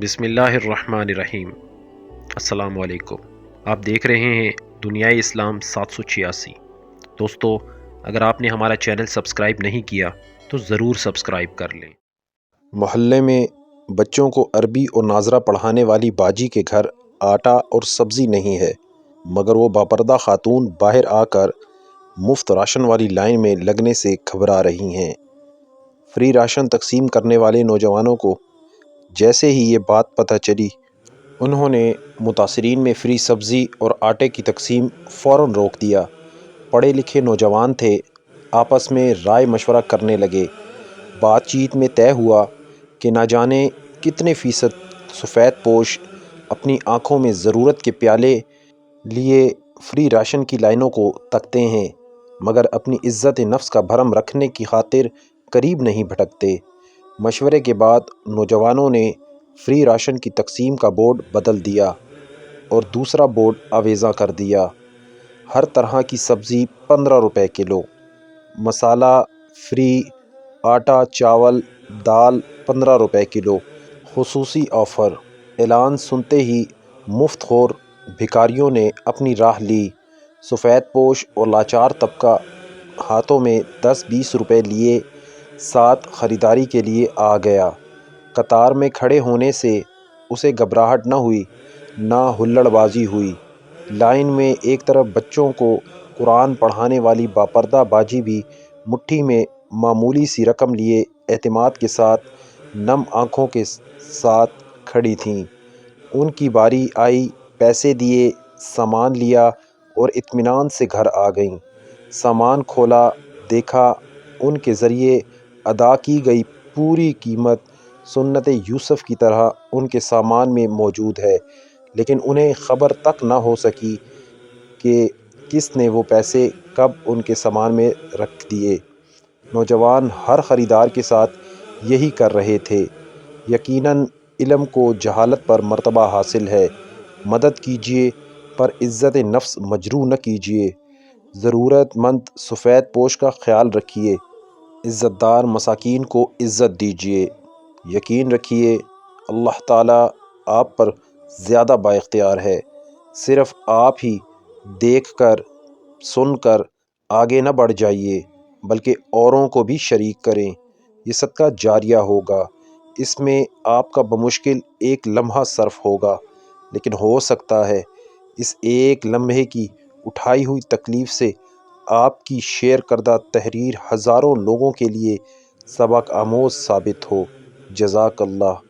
بسم اللہ الرحمن الرحیم۔ السلام علیکم۔ آپ دیکھ رہے ہیں دنیائے اسلام 786۔ دوستو، اگر آپ نے ہمارا چینل سبسکرائب نہیں کیا تو ضرور سبسکرائب کر لیں۔ محلے میں بچوں کو عربی اور ناظرہ پڑھانے والی باجی کے گھر آٹا اور سبزی نہیں ہے، مگر وہ باپردہ خاتون باہر آ کر مفت راشن والی لائن میں لگنے سے گھبرا رہی ہیں۔ فری راشن تقسیم کرنے والے نوجوانوں کو جیسے ہی یہ بات پتہ چلی، انہوں نے متاثرین میں فری سبزی اور آٹے کی تقسیم فوراً روک دیا۔ پڑھے لکھے نوجوان تھے، آپس میں رائے مشورہ کرنے لگے۔ بات چیت میں طے ہوا کہ نہ جانے کتنے فیصد سفید پوش اپنی آنکھوں میں ضرورت کے پیالے لیے فری راشن کی لائنوں کو تکتے ہیں، مگر اپنی عزت نفس کا بھرم رکھنے کی خاطر قریب نہیں بھٹکتے۔ مشورے کے بعد نوجوانوں نے فری راشن کی تقسیم کا بورڈ بدل دیا اور دوسرا بورڈ آویزاں کر دیا۔ ہر طرح کی سبزی 15 روپے کلو، مسالہ فری، آٹا چاول دال 15 روپے کلو، خصوصی آفر۔ اعلان سنتے ہی مفت خور بھکاریوں نے اپنی راہ لی۔ سفید پوش اور لاچار طبقہ ہاتھوں میں 10-20 روپے لیے ساتھ خریداری کے لیے آ گیا۔ قطار میں کھڑے ہونے سے اسے گھبراہٹ نہ ہوئی، نہ ہلڑ بازی ہوئی۔ لائن میں ایک طرف بچوں کو قرآن پڑھانے والی باپردہ باجی بھی مٹھی میں معمولی سی رقم لیے اعتماد کے ساتھ نم آنکھوں کے ساتھ کھڑی تھیں۔ ان کی باری آئی، پیسے دیے، سامان لیا اور اطمینان سے گھر آ گئیں۔ سامان کھولا، دیکھا ان کے ذریعے ادا کی گئی پوری قیمت سنت یوسف کی طرح ان کے سامان میں موجود ہے، لیکن انہیں خبر تک نہ ہو سکی کہ کس نے وہ پیسے کب ان کے سامان میں رکھ دیے۔ نوجوان ہر خریدار کے ساتھ یہی کر رہے تھے۔ یقیناً علم کو جہالت پر مرتبہ حاصل ہے۔ مدد کیجیے پر عزت نفس مجروح نہ کیجیے۔ ضرورت مند سفید پوش کا خیال رکھیے، عزت دار مساکین کو عزت دیجیے۔ یقین رکھیے اللہ تعالیٰ آپ پر زیادہ با اختیار ہے۔ صرف آپ ہی دیکھ کر سن کر آگے نہ بڑھ جائیے، بلکہ اوروں کو بھی شریک کریں۔ یہ صدقہ جاریہ ہوگا۔ اس میں آپ کا بمشکل ایک لمحہ صرف ہوگا، لیکن ہو سکتا ہے اس ایک لمحے کی اٹھائی ہوئی تکلیف سے آپ کی شیئر کردہ تحریر ہزاروں لوگوں کے لیے سبق آموز ثابت ہو۔ جزاک اللہ۔